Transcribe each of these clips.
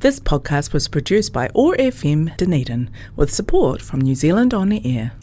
This podcast was produced by OAR FM Dunedin with support from New Zealand On the Air.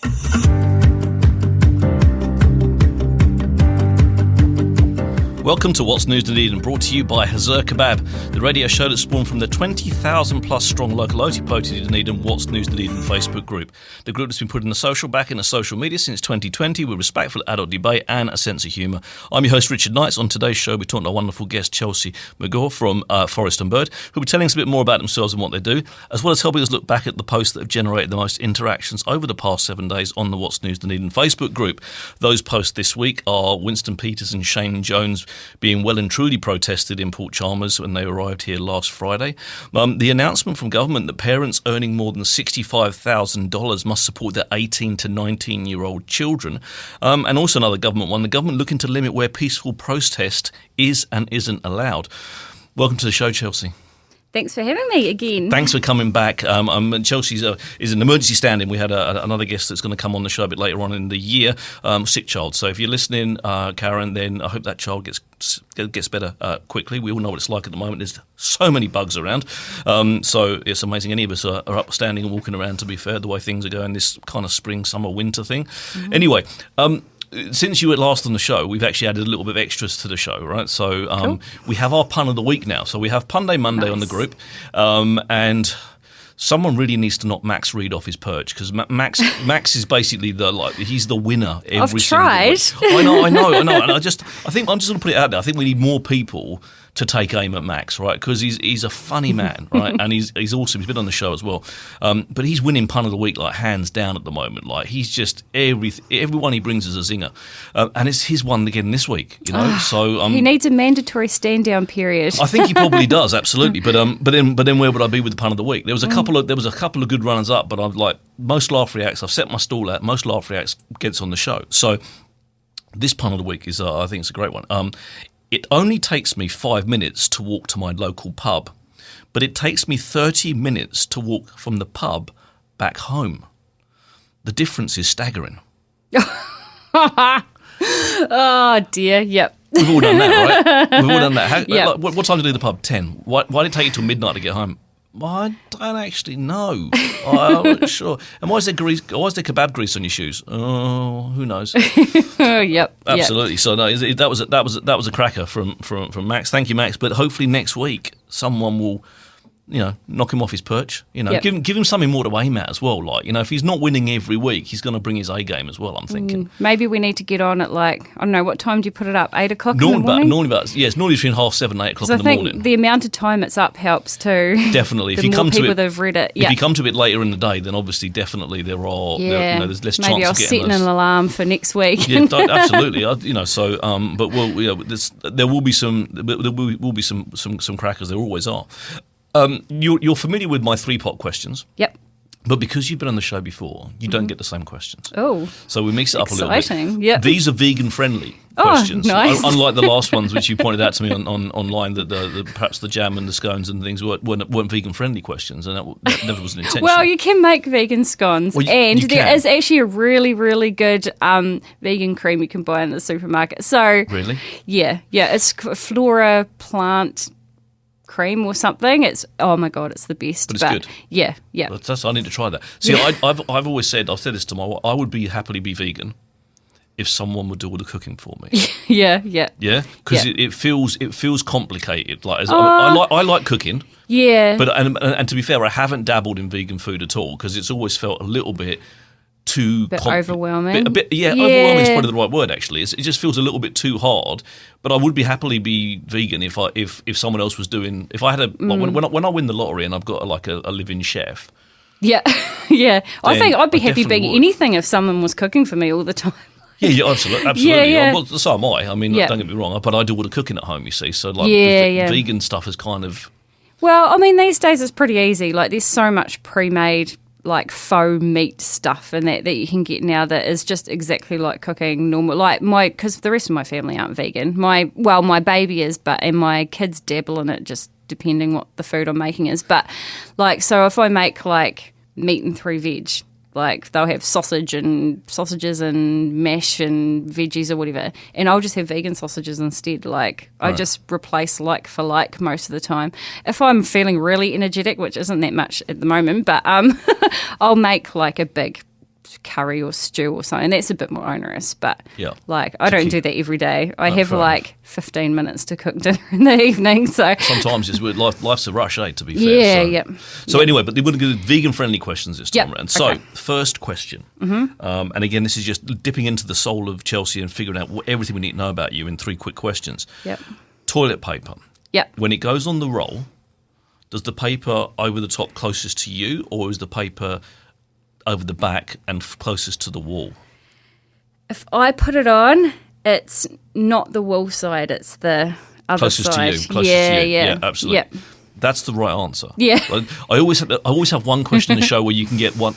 Welcome to What's News Dunedin, brought to you by Hazur Kebab, the radio show that spawned from the 20,000 plus strong local Oti-Poti Dunedin What's News Dunedin Facebook group. The group has been putting the social back into social media since 2020 with respectful adult debate and a sense of humour. I'm your host Richard Knights. On today's show we're talking to our wonderful guest Chelsea McGaw from Forest and Bird, who'll be telling us a bit more about themselves and what they do, as well as helping us look back at the posts that have generated the most interactions over the past 7 days on the What's News Dunedin Facebook group. Those posts this week are Winston Peters and Shane Jones being well and truly protested in Port Chalmers when they arrived here last Friday. The announcement from government that parents earning more than $65,000 must support their 18 to 19-year-old children. And also another government one, the government looking to limit where peaceful protest is and isn't allowed. Welcome to the show, Chelsea. Thanks for having me again. Thanks for coming back. Chelsea is an emergency stand-in. We had another guest that's going to come on the show a bit later on in the year, sick child. So if you're listening, Karen, then I hope that child gets better quickly. We all know what it's like at the moment. There's so many bugs around. So it's amazing any of us are upstanding and walking around, to be fair, the way things are going, this kind of spring, summer, winter thing. Mm-hmm. Anyway, since you were last on the show, we've actually added a little bit of extras to the show, right? So cool. We have our pun of the week now. So we have Pun Day Monday on the group, and someone really needs to knock Max Reed off his perch, because Max is basically he's the winner every single week. I know, and I think I'm just going to put it out there. I think we need more people to take aim at Max, right? Because he's a funny man, right? And he's awesome. He's been on the show as well. But he's winning pun of the week like hands down at the moment. Like he's just everyone he brings is a zinger, and it's his one again this week. You know, so he needs a mandatory stand down period. I think he probably does, absolutely. But then where would I be with the pun of the week? There was a couple of good runners up, but I'm like most laugh reacts. I've set my stall out. Most laugh reacts gets on the show. So this pun of the week is I think it's a great one. It only takes me 5 minutes to walk to my local pub, but it takes me 30 minutes to walk from the pub back home. The difference is staggering. Oh, dear. Yep. We've all done that, right? We've all done that. Yep. What time to do the pub? 10. Why did it take you till midnight to get home? I don't actually know. I'm not sure. And why is there kebab grease on your shoes? Oh, who knows? Yep. Absolutely. So no, that was a cracker from Max. Thank you, Max. But hopefully next week someone will, knock him off his perch. Give him something more to aim at as well. Like, if he's not winning every week, he's going to bring his A game as well, I'm thinking. Maybe we need to get on at I don't know, what time do you put it up? 8 o'clock in the morning? Normally between 7:30 and 8 o'clock in the morning. I think the amount of time it's up helps too. Definitely. If you come to it, that have read it. If you come to it later in the day, then obviously definitely there's less chance of getting Maybe I'll set an alarm for next week. Yeah, absolutely. There will be some crackers. There always are. You're familiar with my 3-pot questions. Yep. But because you've been on the show before, you don't get the same questions. Oh. So we mix it up a little bit. Yep. These are vegan-friendly questions. Nice. Unlike the last ones, which you pointed out to me online, that perhaps the jam and the scones and things weren't vegan-friendly questions, and that never was an intention. Well, you can make vegan scones, and there is actually a really, really good vegan cream you can buy in the supermarket. So really? Yeah. It's Flora plant cream or something. It's it's the best. But it's good. Yeah. I need to try that. See, I've always said, I've said this to my wife, I would happily be vegan if someone would do all the cooking for me. Yeah. Because it feels complicated. I like cooking. Yeah. But and to be fair, I haven't dabbled in vegan food at all because it's always felt a little bit too overwhelming. Overwhelming is probably the right word. Actually, it just feels a little bit too hard. But I would happily be vegan if someone else was doing. If I had when I win the lottery and I've got a living chef. Yeah. I think I'd be happy being anything if someone was cooking for me all the time. Yeah, absolutely. Yeah. Well, so am I. I mean, don't get me wrong, but I do all the cooking at home. You see, so vegan stuff is kind of. Well, I mean, these days it's pretty easy. Like, there's so much pre-made faux meat stuff and that you can get now that is just exactly like cooking normal. Because the rest of my family aren't vegan. My baby is, and my kids dabble in it, just depending what the food I'm making is. But so if I make meat and 3 veg, Like they'll have sausages and mash and veggies or whatever, and I'll just have vegan sausages instead. Like I just replace like for like most of the time. If I'm feeling really energetic, which isn't that much at the moment, but I'll make like a big curry or stew or something. That's a bit more onerous, but like I don't do that every day. I have like 15 minutes to cook dinner in the evening. So sometimes it's weird. Life's a rush, to be fair. So anyway, but we're going to do vegan-friendly questions this time around. So first question, and again, this is just dipping into the soul of Chelsea and figuring out everything we need to know about you in 3 quick questions. Toilet paper. When it goes on the roll, does the paper over the top closest to you, or is the paper over the back and closest to the wall? If I put it on, it's not the wall side, it's the other closest side. To you. Closest to you. Yeah, absolutely. That's the right answer. I always have one question in the show where you can get one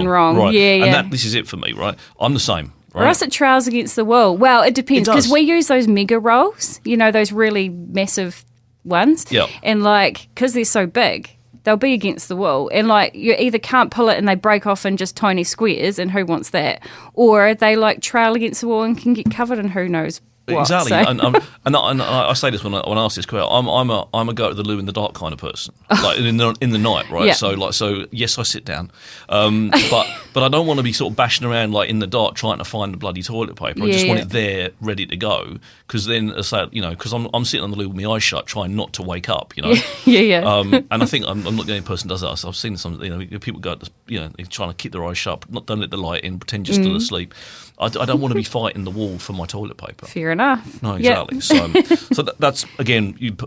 wrong. Right. And this is it for me, right? I'm the same. Right? Or else it trails against the wall. Well, it depends, because we use those mega rolls, those really massive ones. And because they're so big, they'll be against the wall, and you either can't pull it and they break off in just tiny squares, and who wants that? Or they trail against the wall and can get covered in who knows what. Exactly, so. and I say this when I ask this question. I'm a go to the loo in the dark kind of person, like in the night, right? So yes, I sit down, but I don't want to be sort of bashing around in the dark trying to find the bloody toilet paper. I just want it there, ready to go, because then because I'm sitting on the loo with my eyes shut, trying not to wake up, And I think I'm not the only person who does that. So I've seen some, people go, they're trying to keep their eyes shut, don't let the light in, pretend you're still asleep. I don't want to be fighting the wall for my toilet paper. Fair enough. No, exactly. So that's, again, you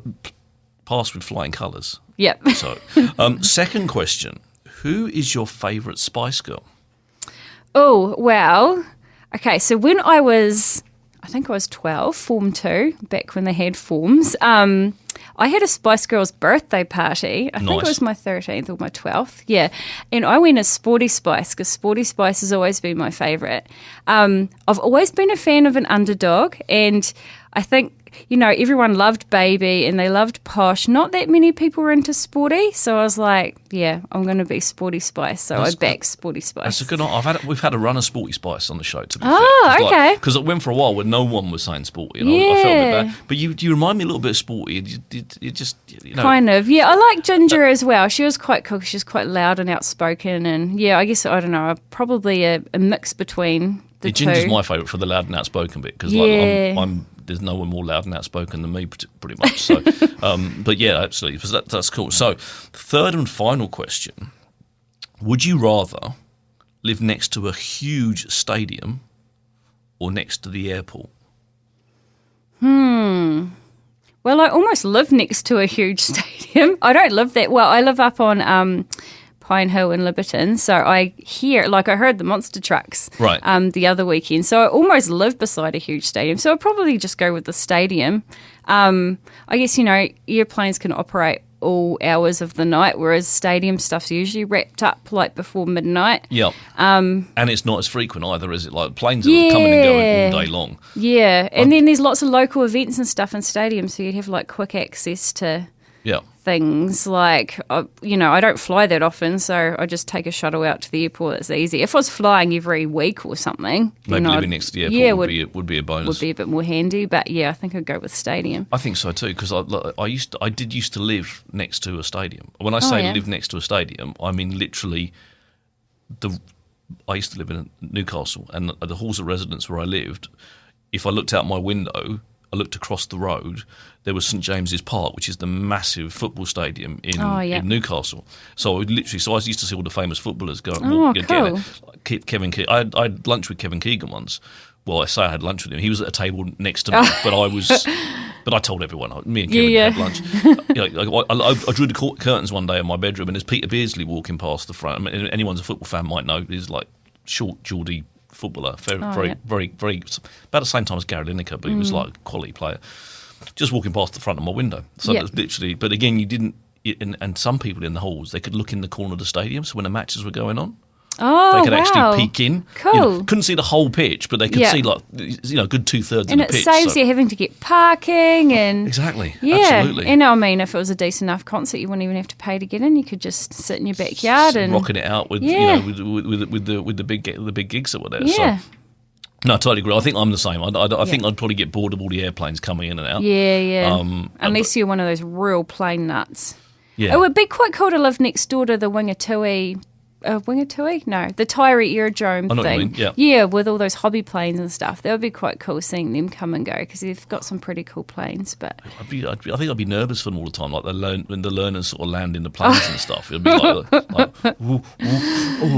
pass with flying colours. So, second question, who is your favourite Spice Girl? Oh, well, okay, so when I think I was 12, Form 2, back when they had forms, I had a Spice Girls birthday party. I think it was my 13th or my 12th, and I went as Sporty Spice, because Sporty Spice has always been my favourite. I've always been a fan of an underdog, and I think, everyone loved Baby and they loved Posh. Not that many people were into Sporty, so I was like, I'm going to be Sporty Spice. So I backed Sporty Spice. That's a good one. We've had a run of Sporty Spice on the show, to be fair. Oh, okay. Because it went for a while where no one was saying Sporty, and I felt a bit bad. But you remind me a little bit of Sporty. You just, Kind of, I like Ginger as well. She was quite cool. She was quite loud and outspoken, and I guess, I don't know, probably a mix between the two. Ginger's my favourite for the loud and outspoken bit, because there's no one more loud and outspoken than me, pretty much. So, but absolutely, because that's cool. So, third and final question: would you rather live next to a huge stadium or next to the airport? Well, I almost live next to a huge stadium. I don't live that well. I live up on Pine Hill in Liberton, so I heard the monster trucks the other weekend, so I almost live beside a huge stadium, so I'd probably just go with the stadium. I guess, airplanes can operate all hours of the night, whereas stadium stuff's usually wrapped up before midnight. And it's not as frequent either, is it? Like planes are coming and going all day long. And then there's lots of local events and stuff in stadiums, so you'd have quick access to things I don't fly that often, so I just take a shuttle out to the airport. It's easy. If I was flying every week or something, maybe living next to the airport would be a bonus. Would be a bit more handy, but I think I'd go with stadium. I think so too, because I did used to live next to a stadium. When I say live next to a stadium, I mean literally I used to live in Newcastle, and the halls of residence where I lived, if I looked out my window, I looked across the road, there was St James's Park, which is the massive football stadium in Newcastle. So I used to see all the famous footballers go and walk. Cool. Kevin Keegan. I had lunch with Kevin Keegan once. Well, I say I had lunch with him. He was at a table next to me, but I told everyone. Me and Kevin had lunch. I drew the curtains one day in my bedroom, and there's Peter Beardsley walking past the front. I mean, anyone who's a football fan might know he's short, Geordie footballer, very, very about the same time as Gary Lineker, but he was a quality player. Just walking past the front of my window. So that's literally. But again, you didn't. And some people in the halls, they could look in the corner of the stadium. So when the matches were going on, Oh, they could wow. actually peek in. Cool. Couldn't see the whole pitch, but they could Yeah. see like a good 2/3 of the And it pitch. saves you having to get parking and... Exactly. Yeah, Absolutely. and I mean, if it was a decent enough concert, you wouldn't even have to pay to get in. You could just sit in your backyard and rocking it out with Yeah. with the big gigs or whatever. yeah, So, no, I totally agree. I think I'm the same. I think I'd probably get bored of all the airplanes coming in and out. yeah. Unless you're one of those real plane nuts. Yeah. It would be quite cool to live next door to the Wingatui. Wingatui? No, the Tyree Aerodrome I know what you thing. mean, yeah. Yeah, with all those hobby planes and stuff. That would be quite cool seeing them come and go because they've got some pretty cool planes. But I think I'd be nervous for them all the time, like when the learners sort of land in the planes and stuff. It'd be like ooh,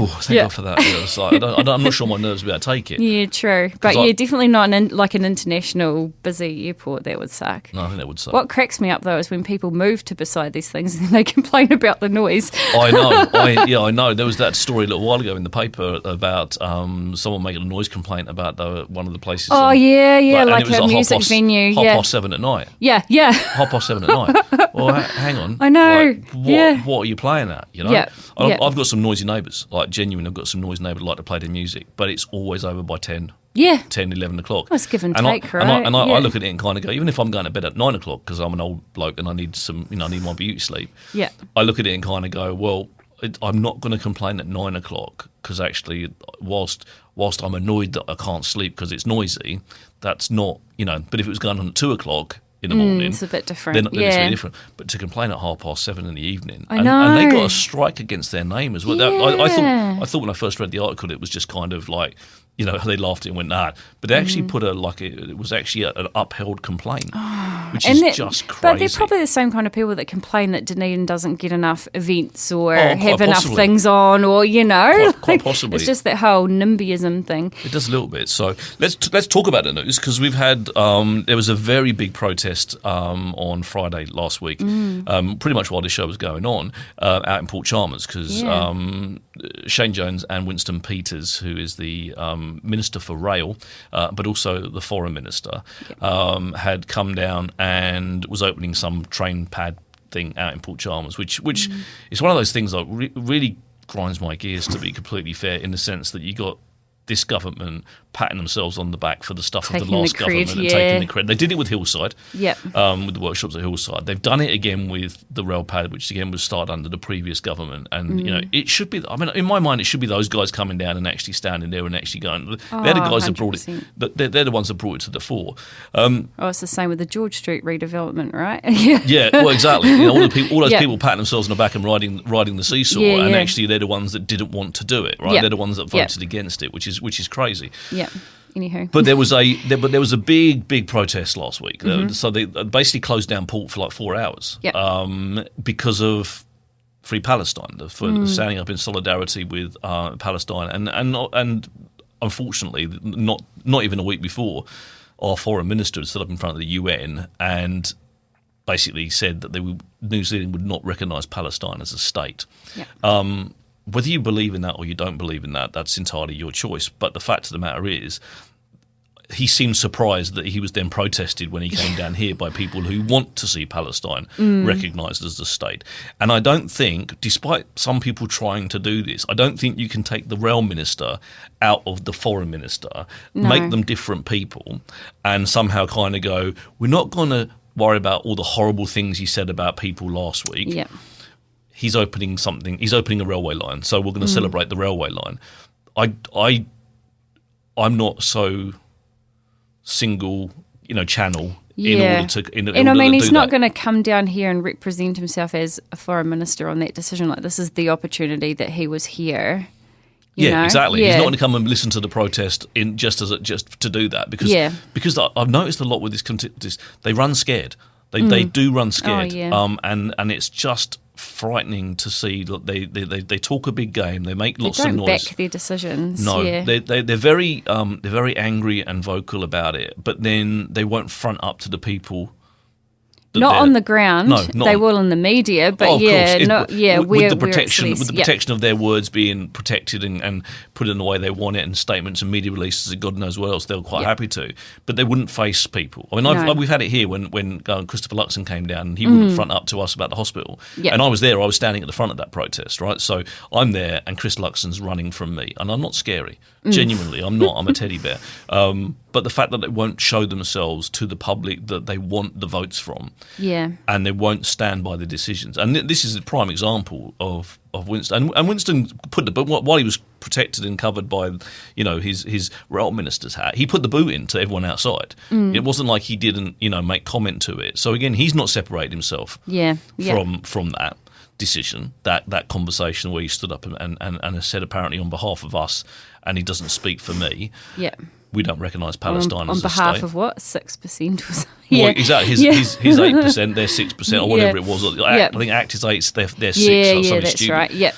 thank God for that. Yeah, it's like, I'm not sure my nerves would be able to take it. yeah, true. But definitely not like an international busy airport. That would suck. No, I think that would suck. What cracks me up though is when people move to beside these things and they complain about the noise. I know. I know. There was that story a little while ago in the paper about someone making a noise complaint about one of the places. Oh and like it was a music venue. Half Yeah, past 7 at night. yeah. 7:30 at night. Well, hang on. I know. Like, what are you playing at? You know. Yeah. I've got some noisy neighbours. Like genuinely, I've got some noisy neighbours that like to play their music, but it's always over by 10. Yeah. 10, 11 o'clock. Well, it's give and I, take, and I, right? and I, Yeah. I look at it and kind of go, even if I'm going to bed at 9 o'clock because I'm an old bloke and I need I need my beauty sleep. Yeah. I look at it and kind of go, well, I'm not going to complain at 9 o'clock because actually, whilst I'm annoyed that I can't sleep because it's noisy, that's not, But if it was going on at 2 o'clock in the morning, it's a bit different. Then it's Yeah. really different. But to complain at 7:30 in the evening, I and they know. got a strike against their name as well. Yeah. I thought when I first read the article, it was just kind of like, they laughed and went, nah. But they actually put it was actually an upheld complaint, which is just crazy. But they're probably the same kind of people that complain that Dunedin doesn't get enough events or quite have enough possibly. things on, or Quite possibly. It's just that whole NIMBYism thing. It does a little bit. So let's talk about the news because we've had there was a very big protest on Friday last week, pretty much while this show was going on out in Port Chalmers because Shane Jones and Winston Peters, who is the Minister for Rail, but also the Foreign Minister, had come down and was opening some train pad thing out in Port Chalmers, which is one of those things that really grinds my gears, to be completely fair, in the sense that you got this government patting themselves on the back for the stuff of the Taking the last cred, government and yeah. taking the credit. They did it with Hillside, Yep. with the workshops at Hillside. They've done it again with the rail pad, which again was started under the previous government. And it should be. I mean, in my mind, it should be those guys coming down and actually standing there and actually going. They're the guys that brought it. 100%. They're the ones that brought it to the fore. It's the same with the George Street redevelopment, right? Yeah. Yeah, well, exactly. All those Yeah. people patting themselves on the back and riding the seesaw, Yeah, and yeah. actually they're the ones that didn't want to do it, right? Yeah. They're the ones that Yeah. voted against it, which is crazy. Yeah. Anywho. But there was a big protest last week. So they basically closed down Port for like 4 hours Yep. because of Free Palestine, for standing up in solidarity with Palestine, and unfortunately, not even a week before, our foreign minister stood up in front of the UN and basically said that New Zealand would not recognise Palestine as a state. Yeah. Whether you believe in that or you don't believe in that, that's entirely your choice. But the fact of the matter is, he seemed surprised that he was then protested when he came down here by people who want to see Palestine recognised as a state. And I don't think, despite some people trying to do this, I don't think you can take the rail minister out of the foreign minister, make them different people, and somehow kind of go, we're not going to worry about all the horrible things he said about people last week. Yeah. He's opening a railway line, so we're going to celebrate the railway line. I'm not so single, channel in order to. And I mean, he's not going to come down here and represent himself as a foreign minister on that decision. Like, this is the opportunity that he was here. You know? Exactly. Yeah. He's not going to come and listen to the protest just to do that because I've noticed a lot with this. They run scared. They do run scared. Oh, yeah. And it's just frightening to see that they talk a big game. They make lots of They noise. don't back their decisions. No, Yeah. they're very angry and vocal about it, but then they won't front up to the people Not on the ground. No, not they on, will in the media, but of course. with the protection of their words being protected and put in the way they want it, and statements and media releases and God knows what else, they're quite happy to. But they wouldn't face people. I mean, we've had it here when Christopher Luxon came down and he wouldn't front up to us about the hospital. And I was there. I was standing at the front of that protest, right? So I'm there, and Chris Luxon's running from me, and I'm not scary. Genuinely, I'm not. I'm a teddy bear. But the fact that they won't show themselves to the public that they want the votes from, and they won't stand by the decisions. And this is a prime example of Winston. And Winston put the boot, while he was protected and covered by, his rail minister's hat, he put the boot in to everyone outside. It wasn't like he didn't, make comment to it. So again, he's not separated himself from that decision, that conversation where he stood up and said apparently on behalf of us, and he doesn't speak for me. Yeah. We don't recognise Palestine as a state. On behalf of what? 6% or something? Well, exactly. His 8%, they're 6%, or whatever it was. I think ACT is 8, they're 6. Or something that's stupid. Right. Yeah.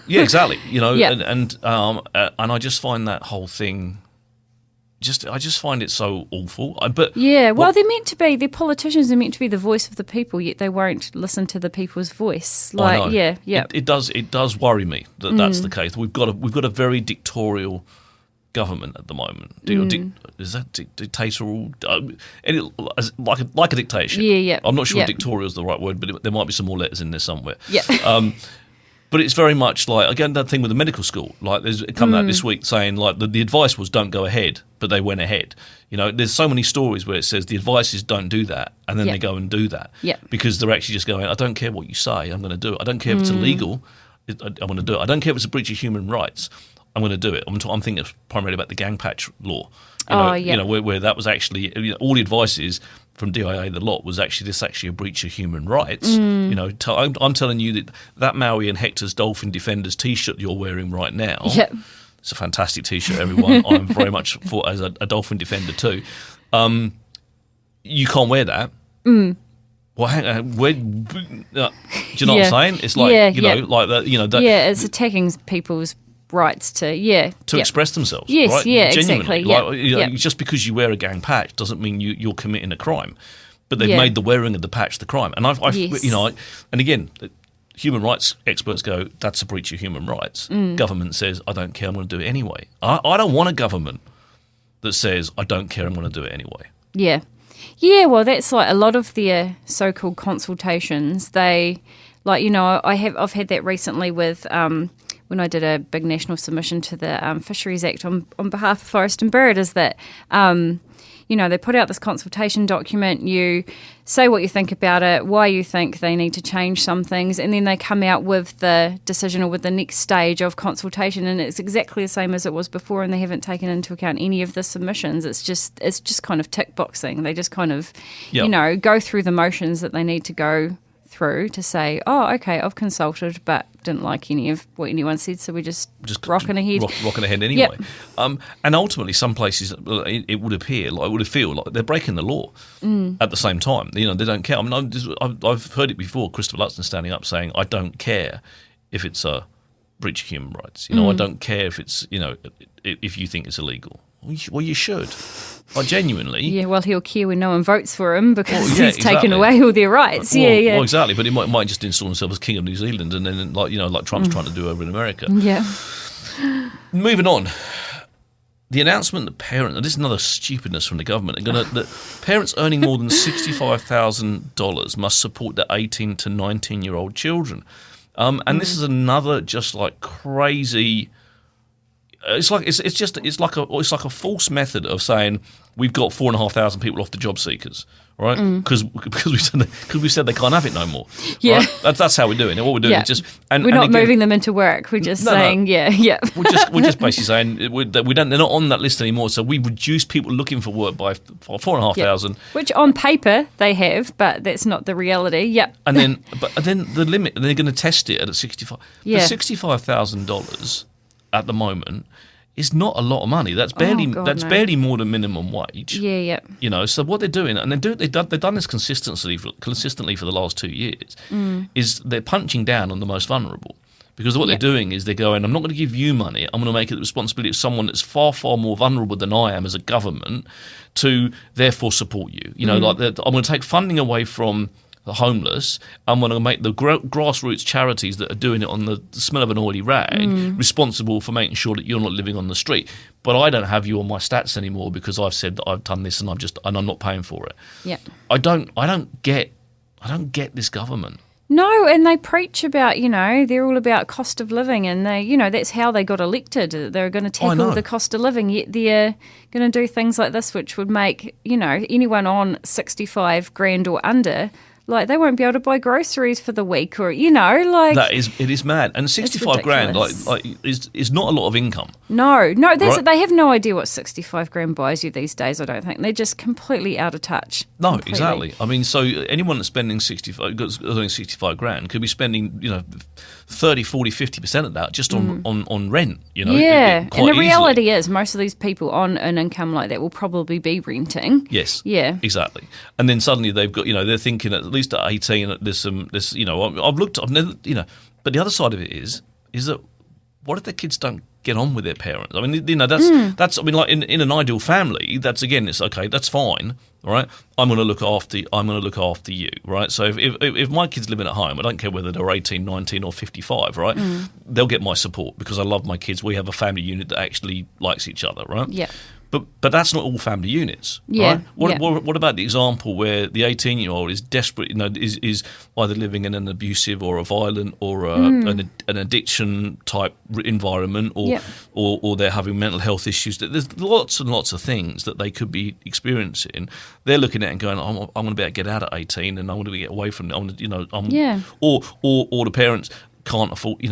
Exactly. And I just find that whole thing. I just find it so awful. They're meant to be. The politicians are meant to be the voice of the people, yet they won't listen to the people's voice. It does worry me that that's the case. We've got a very dictatorial government at the moment. Is that dictatorial? Like a dictatorship. Yeah. I'm not sure dictatorial is the right word, but there might be some more letters in there somewhere. Yeah. But it's very much like, again, that thing with the medical school. Like, there's come out this week saying, like, the advice was don't go ahead, but they went ahead. There's so many stories where it says the advice is don't do that, and then they go and do that. Because they're actually just going, I don't care what you say, I'm going to do it. I don't care if it's illegal, I'm going to do it. I don't care if it's a breach of human rights, I'm going to do it. I'm thinking primarily about the gang patch law. Where that was actually, all the advice is from DIA, the lot was actually a breach of human rights. I'm telling you that Maui and Hector's Dolphin Defenders T-shirt you're wearing right now. It's a fantastic T-shirt, everyone. I'm very much for as a Dolphin Defender too. You can't wear that. Well, hang on. Do you know what I'm saying? It's like like that. That, it's attacking people's rights to express themselves. Yes, right? Exactly. Just because you wear a gang patch doesn't mean you're committing a crime, but they've made the wearing of the patch the crime. And and again, human rights experts go, that's a breach of human rights. Government says, I don't care, I'm going to do it anyway. I don't want a government that says, I don't care, I'm going to do it anyway. Yeah. Well, that's like a lot of their so-called consultations. I've had that recently with. When I did a big national submission to the Fisheries Act on behalf of Forest and Bird, is that, they put out this consultation document, you say what you think about it, why you think they need to change some things, and then they come out with the decision or with the next stage of consultation, and it's exactly the same as it was before, and they haven't taken into account any of the submissions. It's just kind of tick boxing. They just kind of, go through the motions that they need to go through to say, oh, okay, I've consulted, but didn't like any of what anyone said, so we're just rocking ahead. Rocking ahead anyway. And ultimately, some places, it would feel like they're breaking the law at the same time. They don't care. I mean, I've heard it before, Christopher Luxon standing up saying, I don't care if it's a breach of human rights. I don't care if it's, if you think it's illegal. Well, you should. Genuinely. Yeah, well, he'll care when no one votes for him because he's taken away all their rights. Well, exactly. But he might just install himself as king of New Zealand, and then like Trump's trying to do over in America. Yeah. Moving on. The announcement that parents, and this is another stupidness from the government, that parents earning more than $65,000 must support their 18 to 19-year-old children. And this is another just like crazy. It's like a false method of saying we've got 4,500 people off the job seekers, right? Because we said they can't have it no more. Yeah, right? That's how we're doing it. What we're doing is just we're not moving them into work. We're just saying We're just basically saying that we don't. They're not on that list anymore. So we reduce people looking for work by 4,500, which on paper they have, but that's not the reality. Yep. And then the limit. They're going to test it at 65. Yeah. The $65,000 at the moment is not a lot of money. That's barely barely more than minimum wage. Yeah. So what they're doing, and they've done this consistently for the last 2 years, is they're punching down on the most vulnerable. Because what they're doing is they're going, I'm not going to give you money. I'm going to make it the responsibility of someone that's far, far more vulnerable than I am as a government to therefore support you. You know, I'm going to take funding away from the homeless. I'm going to make the grassroots charities that are doing it on the smell of an oily rag responsible for making sure that you're not living on the street. But I don't have you on my stats anymore because I've said that I've done this and I'm not paying for it. Yeah. I don't get this government. No, and they preach about, they're all about cost of living, and they, that's how they got elected. They're going to tackle the cost of living, yet they're going to do things like this, which would make, anyone on 65 grand or under, like, they won't be able to buy groceries for the week, or, it is mad. And 65 grand, is not a lot of income. No, they have no idea what 65 grand buys you these days, I don't think. They're just completely out of touch. No, completely. Exactly. I mean, so anyone that's spending 65 grand could be spending, 30, 40, 50% of that just on rent, Yeah, quite and the easily. reality is most of these people on an income like that will probably be renting. Yes. Yeah. Exactly. And then suddenly they've got, they're thinking at least at 18, I've looked, I've never, but the other side of it is that what if the kids don't get on with their parents? I mean, that's I mean, like in an ideal family, that's, again, it's okay, that's fine, all right? I'm going to look after you, right? So if my kids living at home, I don't care whether they're 18, 19 or 55, right? They'll get my support because I love my kids. We have a family unit that actually likes each other, right? Yeah. But that's not all family units, right? What about the example where the 18-year-old is desperate, is either living in an abusive or a violent or an addiction type environment, or they're having mental health issues. There's lots and lots of things that they could be experiencing. They're looking at it and going, I'm going to be able to get out at 18, and I'm going to get away from it. Or the parents can't afford,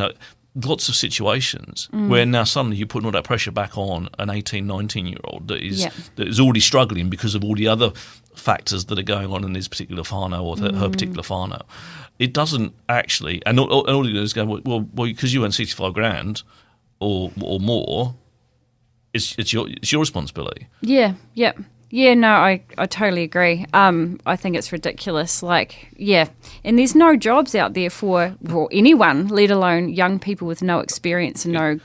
lots of situations where now suddenly you're putting all that pressure back on an 18, 19-year-old that is already struggling because of all the other factors that are going on in this particular whānau or her particular whānau. It doesn't actually, and all you do is go, well, because you earn 65 grand or more, it's your responsibility. Yeah, yeah. Yeah, no, I totally agree. I think it's ridiculous. And there's no jobs out there for anyone, let alone young people with no experience and no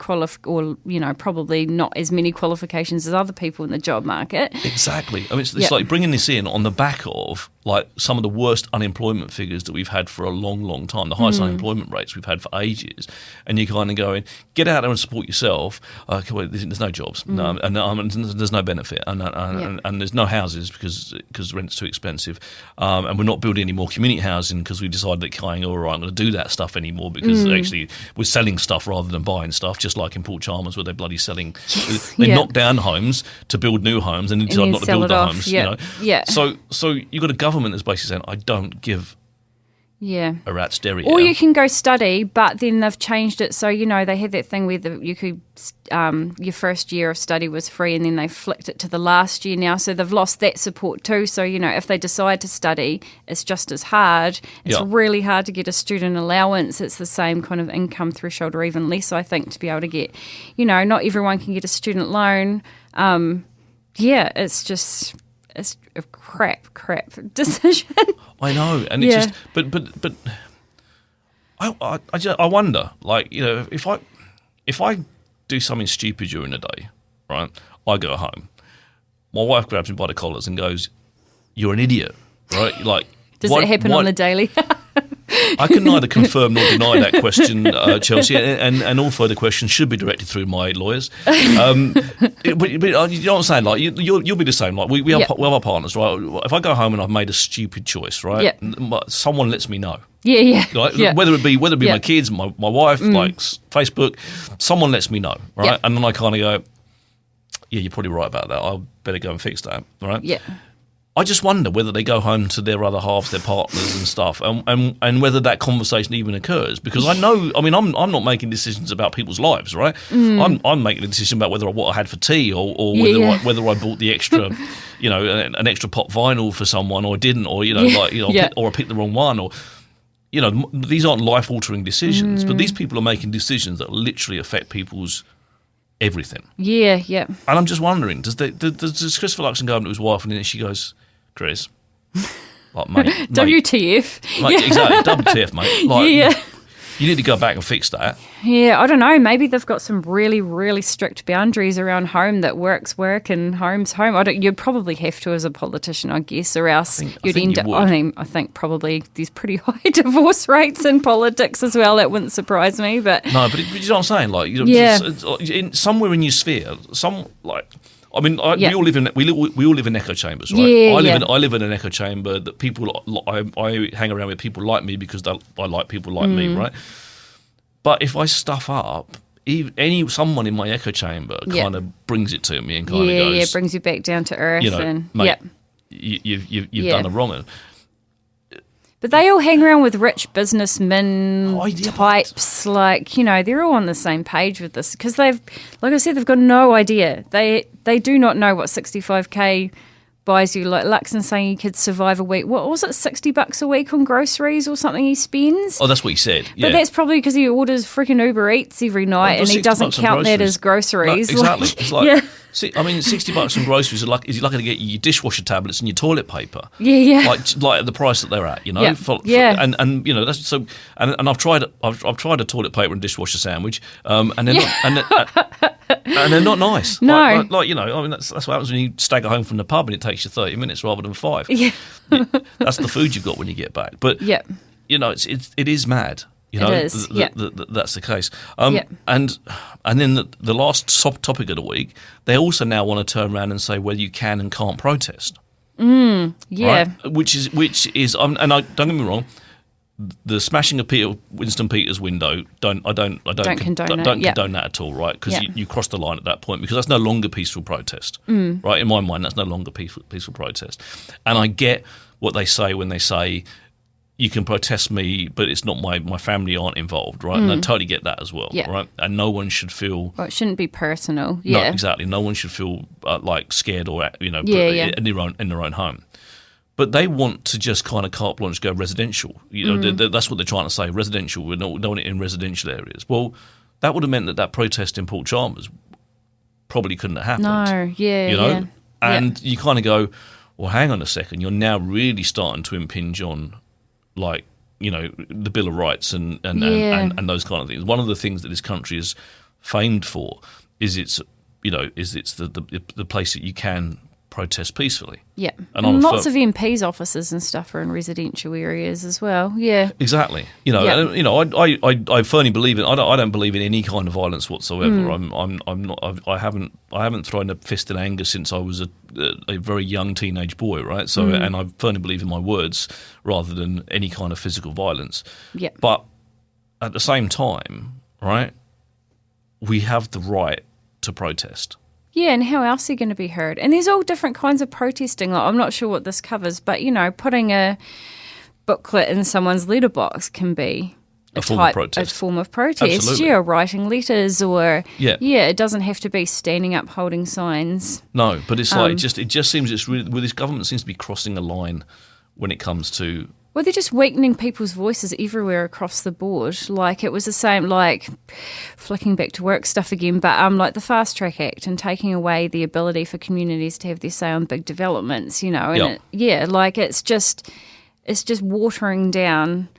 probably not as many qualifications as other people in the job market. Exactly. I mean, it's like bringing this in on the back of like some of the worst unemployment figures that we've had for a long, long time, the highest unemployment rates we've had for ages, and you're kind of going, get out there and support yourself. There's no jobs, and there's no benefit, and there's no houses because rent's too expensive, and we're not building any more community housing because we decided that I'm going to do that stuff anymore because actually we're selling stuff rather than buying stuff, just like in Port Chalmers where they're bloody selling. They knock down homes to build new homes and then decide not to build the homes. So you've got a government that's basically saying, I don't give a rat's derriere. Or you can go study, but then they've changed it so, they had that thing where you could your first year of study was free, and then they flicked it to the last year now, so they've lost that support too. So, if they decide to study, it's just as hard. It's really hard to get a student allowance. It's the same kind of income threshold or even less, I think, to be able to get, not everyone can get a student loan. It's a crap decision. I know, and it's just, but I wonder, like, if I do something stupid during the day, right? I go home, my wife grabs me by the collars and goes, "You're an idiot," right? Like, does it happen on the daily? I can neither confirm nor deny that question, Chelsea, and all further questions should be directed through my lawyers. But you know what I'm saying? Like, you'll be the same. Like, we have our partners, right? If I go home and I've made a stupid choice, right? Someone lets me know. Whether it be my kids, my wife, like Facebook, someone lets me know, right? And then I kind of go, yeah, you're probably right about that. I better go and fix that, right? Yeah. I just wonder whether they go home to their other halves, their partners and stuff, and whether that conversation even occurs. Because I know, I mean, I'm not making decisions about people's lives, right? I'm making a decision about what I had for tea or whether I bought the extra, an extra pop vinyl for someone or didn't, or or I picked the wrong one, or these aren't life-altering decisions, but these people are making decisions that literally affect people's everything. Yeah. And I'm just wondering, does Christopher Luxon go up to his wife and then she goes, Chris, like, mate, WTF? Like, exactly, WTF, mate. Like, You need to go back and fix that. Yeah, I don't know. Maybe they've got some really, really strict boundaries around home that work's work and home's home. You'd probably have to as a politician, I guess, or else you'd end up. I mean, I think probably there's pretty high divorce rates in politics as well. That wouldn't surprise me. But no, but you know what I'm saying? Like, somewhere in your sphere, we all live in echo chambers, right? Yeah, I live in an echo chamber that people. I hang around with people like me because I like people like me, right? But if I stuff up, someone in my echo chamber kind of brings it to me and kind of goes, brings you back down to earth, mate, you've done a wrong. But they all hang around with rich businessmen types, they're all on the same page with this because they've got no idea. They do not know what 65k buys you. Like Luxon's saying he could survive a week. What was it, $60 a week on groceries or something he spends? Oh, that's what he said. Yeah. But that's probably because he orders freaking Uber Eats every night and he doesn't count that as groceries. No, exactly. It's like, $60 on groceries is lucky to get your dishwasher tablets and your toilet paper. Yeah. Like at the price that they're at, Yeah. And that's so. And I've tried a toilet paper and dishwasher sandwich, and they're not. And they're not nice. No. That's what happens when you stagger home from the pub and it takes you 30 minutes rather than 5. Yeah. That's the food you've got when you get back. But, it is mad. It is, that's the case. And then the last topic of the week, they also now want to turn around and say whether you can and can't protest. Yeah. Right? Which is, and don't get me wrong, the smashing of Winston Peters' window, don't condone that at all, right? Because you cross the line at that point because that's no longer peaceful protest, right? In my mind, that's no longer peaceful protest. And I get what they say when they say you can protest me, but it's not my family aren't involved, right? And I totally get that as well, right? And no one should feel. Well, it shouldn't be personal. No, exactly. No one should feel scared or in their own home. But they want to just kind of carte blanche go residential. That's what they're trying to say. Residential. We don't want it in residential areas. Well, that would have meant that protest in Port Chalmers probably couldn't have happened. No, And you kind of go, well, hang on a second. You're now really starting to impinge on, the Bill of Rights and those kind of things. One of the things that this country is famed for is it's the place that you can protest peacefully. Yeah. And lots of MPs' offices and stuff are in residential areas as well. Yeah. Exactly. I firmly believe in. I don't believe in any kind of violence whatsoever. I'm not. I haven't thrown a fist in anger since I was a very young teenage boy. Right. So and I firmly believe in my words rather than any kind of physical violence. Yeah. But at the same time, right, we have the right to protest. Yeah, and how else are you going to be heard? And there's all different kinds of protesting. Like, I'm not sure what this covers, but, putting a booklet in someone's letterbox can be a form of protest. Absolutely. Yeah, writing letters or, it doesn't have to be standing up holding signs. No, but it's it just seems it's really, well, this government seems to be crossing a line when it comes to... Well, they're just weakening people's voices everywhere across the board. Like, it was the same, flicking back to work stuff again, but the Fast Track Act and taking away the ability for communities to have their say on big developments, and it's just watering down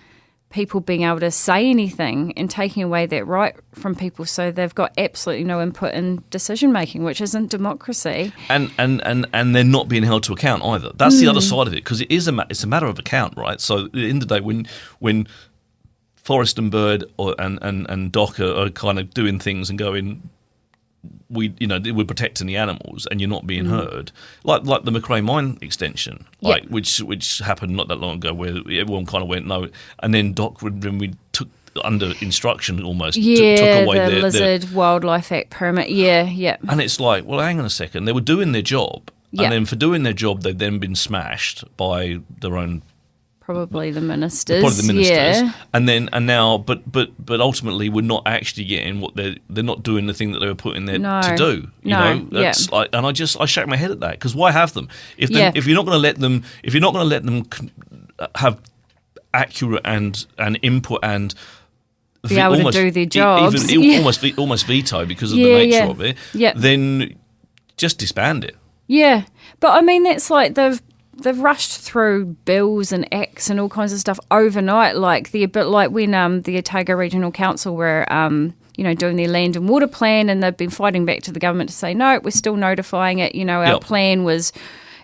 people being able to say anything and taking away that right from people, so they've got absolutely no input in decision making, which isn't democracy. And they're not being held to account either. That's the other side of it, because it's a matter of account, right? So at the end of the day, when Forest and Bird and Doc are kind of doing things and going, we're protecting the animals, and you're not being heard, like the Macrae Mine extension, which happened not that long ago, where everyone kind of went no, and then Doc, when we took under instruction almost, took away the Lizard Wildlife Act permit, and it's like, well, hang on a second, they were doing their job, and then for doing their job, they've then been smashed by their own. Probably the ministers. And now, but ultimately, we're not actually getting what they're not doing the thing that they were put in there to do. That's and I shake my head at that, because why have them if you're not going to let them have accurate and input and be able to do their jobs, almost veto because of the nature of it. Then just disband it. Yeah, but I mean that's like they've rushed through bills and acts and all kinds of stuff overnight, like when the Otago Regional Council were doing their land and water plan, and they've been fighting back to the government to say, no, we're still notifying it.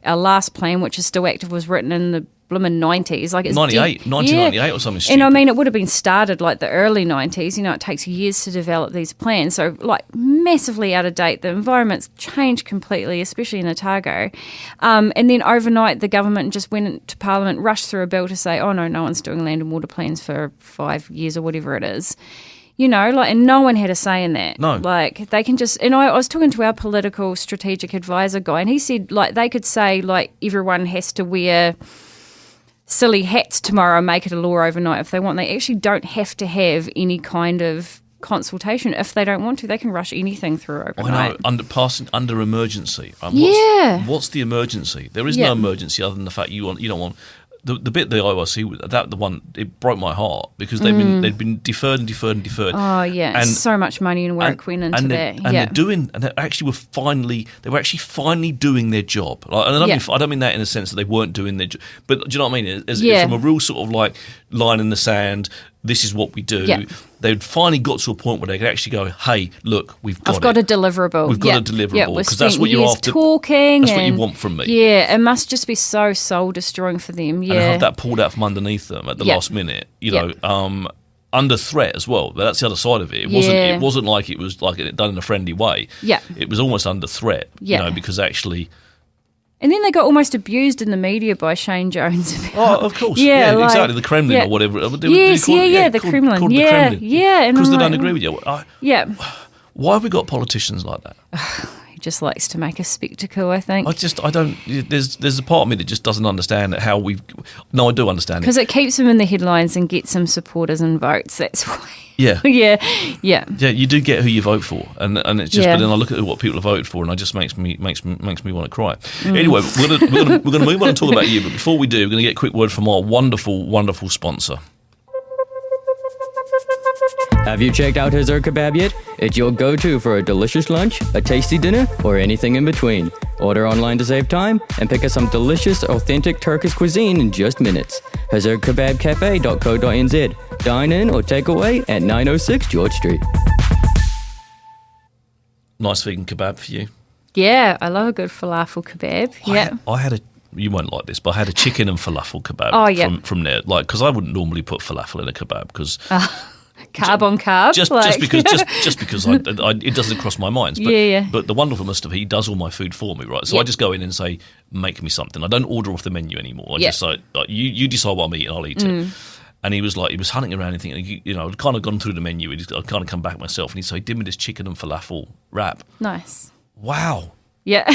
Our last plan, which is still active, was written in the blooming 90s. Like it's 1998 or something stupid. And I mean, it would have been started like the early 90s. It takes years to develop these plans. So like massively out of date. The environment's changed completely, especially in Otago. And then overnight, the government just went into Parliament, rushed through a bill to say, oh no one's doing land and water plans for 5 years or whatever it is. And no one had a say in that. No. Like, they can just... And I was talking to our political strategic advisor guy, and he said, like, they could say, like, everyone has to wear silly hats tomorrow and make it a law overnight if they want. They actually don't have to have any kind of consultation. If they don't want to, they can rush anything through overnight. I know, under emergency. What's the emergency? There is no emergency other than the fact you don't want... The bit the IYC, the one, it broke my heart because they'd been deferred and deferred and deferred. Oh yeah, and so much money and work went into that. They were actually finally doing their job. Like, and I don't mean that in a sense that they weren't doing their job, but do you know what I mean? From a real sort of like line in the sand. This is what we do. Yeah. They'd finally got to a point where they could actually go, hey, look, I've got a deliverable. We've got a deliverable. Because that's what you're after. Talking. That's what you want from me. Yeah, it must just be so soul destroying for them. Yeah. And have that pulled out from underneath them at the last minute, under threat as well. But that's the other side of it. It wasn't like it was like it done in a friendly way. Yeah. It was almost under threat, because actually... And then they got almost abused in the media by Shane Jones. Of course. Yeah, exactly. The Kremlin or whatever. The Kremlin. Yeah. Because they don't agree with you. Why have we got politicians like that? He just likes to make a spectacle, I think. I don't... There's a part of me that just doesn't understand how we've... No, I do understand it. Because it keeps them in the headlines and gets some supporters and votes, that's why. Yeah. Yeah, you do get who you vote for, and it's just. But then I look at what people have voted for, and it just makes me want to cry. Anyway, we're going to move on and talk about you. But before we do, we're going to get a quick word from our wonderful, wonderful sponsor. Have you checked out Hazard Kebab yet? It's your go-to for a delicious lunch, a tasty dinner, or anything in between. Order online to save time and pick up some delicious, authentic Turkish cuisine in just minutes. HazardKebabCafe.co.nz. Dine in or take away at 906 George Street. Nice vegan kebab for you. Yeah, I love a good falafel kebab. I had you won't like this, but I had a chicken and falafel kebab from there. Like, because I wouldn't normally put falafel in a kebab because... Carb on carb, just because it doesn't cross my mind. But, but the wonderfulness of he does all my food for me, right? So I just go in and say, make me something. I don't order off the menu anymore. I just say, you decide what I'm eating, I'll eat it. And he was hunting around and thinking, I'd kind of gone through the menu. I'd kind of come back myself, and he said, he did me this chicken and falafel wrap. Nice. Wow. Yeah.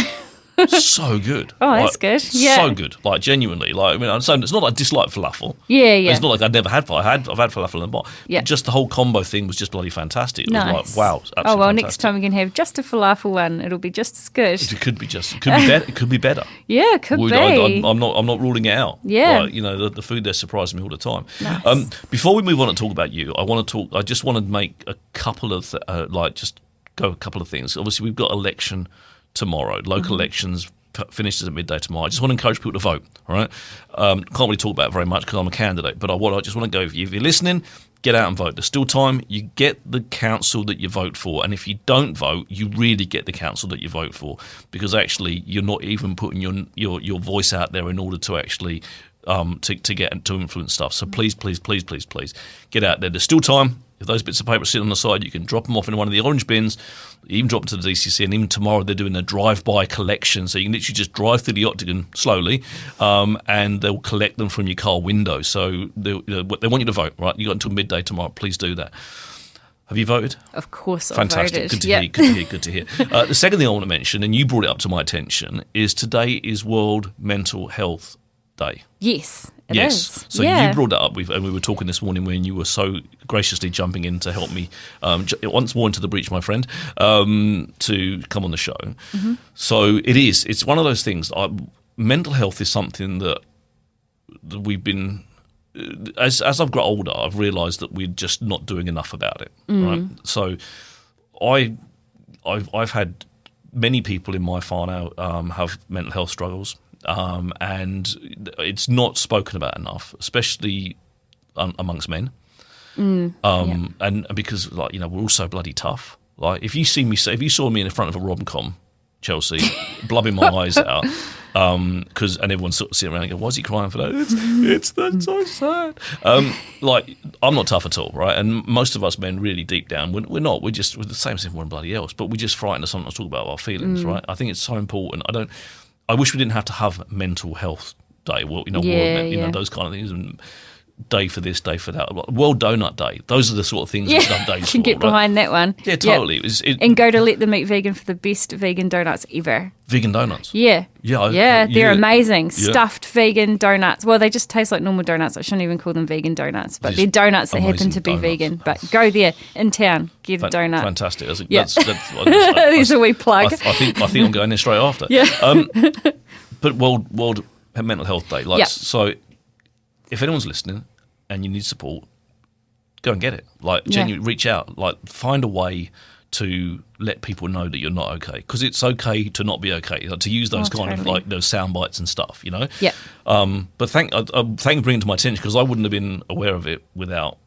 So good. Oh, that's good. Yeah. So good. Like, genuinely. Like, I mean, I'm saying it's not like I dislike falafel. Yeah. It's not like I've never had falafel. I've had falafel in the bar. Yeah. Just the whole combo thing was just bloody fantastic. It was like, wow. Oh, well, fantastic. Next time we can have just a falafel one. It'll be just as good. It could be better. It could be better. Yeah, it could be. I'm not ruling it out. Yeah. Like, the food there surprises me all the time. Nice. Before we move on and talk about you, I just want to make a couple of things. Obviously, we've got election tomorrow. Local elections finishes at midday tomorrow. I just want to encourage people to vote, all right? Can't really talk about it very much because I'm a candidate, but I just want to go, if you're listening, get out and vote. There's still time. You get the council that you vote for, and if you don't vote, you really get the council that you vote for, because actually you're not even putting your voice out there in order to actually to influence stuff. So please get out there. There's still time. If those bits of paper sit on the side, you can drop them off in one of the orange bins, even drop them to the DCC, and even tomorrow they're doing a drive-by collection, so you can literally just drive through the Octagon slowly, and they'll collect them from your car window. So they want you to vote, right? You got until midday tomorrow. Please do that. Have you voted? Of course I've Fantastic. voted. Good to hear. The second thing I want to mention, and you brought it up to my attention, is today is World Mental Health Day. Yes, it is. So you brought that up, and we were talking this morning when you were so graciously jumping in to help me once more into the breach, my friend, to come on the show. Mm-hmm. So it's one of those things. Mental health is something that we've been, as I've grown older, I've realised that we're just not doing enough about it. Right. So I've had many people in my file now have mental health struggles. and it's not spoken about enough, especially amongst men. And because we're all so bloody tough. Like if you saw me in front of a rom-com, Chelsea, blubbing my eyes out, and everyone's sort of sitting around and go, "Why is he crying for that? That's so sad." I'm not tough at all, right? And most of us men, really deep down, we're not. We're the same as everyone bloody else, but we're just frightened to sometimes talk about our feelings, right? I think it's so important. I wish we didn't have to have mental health day. Those kind of things. And day for this, day for that. World Donut Day. Those are the sort of things that stuff days can get behind that one. Yeah, totally. Yep. And go to Let Them Eat Vegan for the best vegan donuts ever. Vegan donuts? Yeah. They're amazing. Yeah. Stuffed vegan donuts. Well, they just taste like normal donuts. I shouldn't even call them vegan donuts, but they're donuts that happen to be donuts. vegan. But go there in town, get a donut. Fantastic. There's a wee plug. I think I'm going there straight after. Yeah. But World Mental Health Day. So if anyone's listening and you need support, go and get it. Genuinely reach out. Find a way to let people know that you're not okay, because it's okay to not be okay. To use those of those sound bites and stuff, Yeah. But thank you for bringing it to my attention, because I wouldn't have been aware of it without.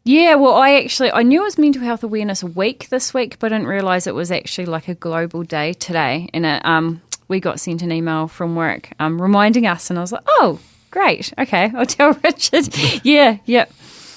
Yeah, well, I knew it was Mental Health Awareness Week this week, but I didn't realise it was actually like a global day today. And we got sent an email from work reminding us, and I was like, oh, great. Okay, I'll tell Richard. Yeah.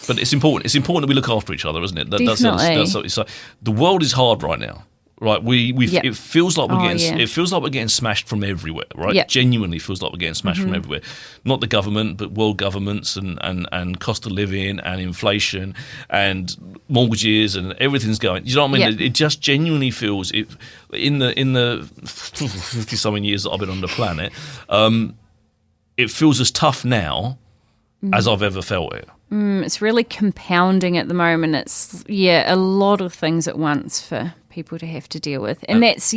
But it's important. It's important that we look after each other, isn't it? Definitely. So the world is hard right now, right? It feels like It feels like we're getting smashed from everywhere, right? Yep. Genuinely feels like we're getting smashed from everywhere. Not the government, but world governments and cost of living and inflation and mortgages and everything's going. You know what I mean? Yep. It just genuinely feels it in the 50-something years that I've been on the planet. It feels as tough now as I've ever felt it. It's really compounding at the moment. It's, a lot of things at once for people to have to deal with. And that's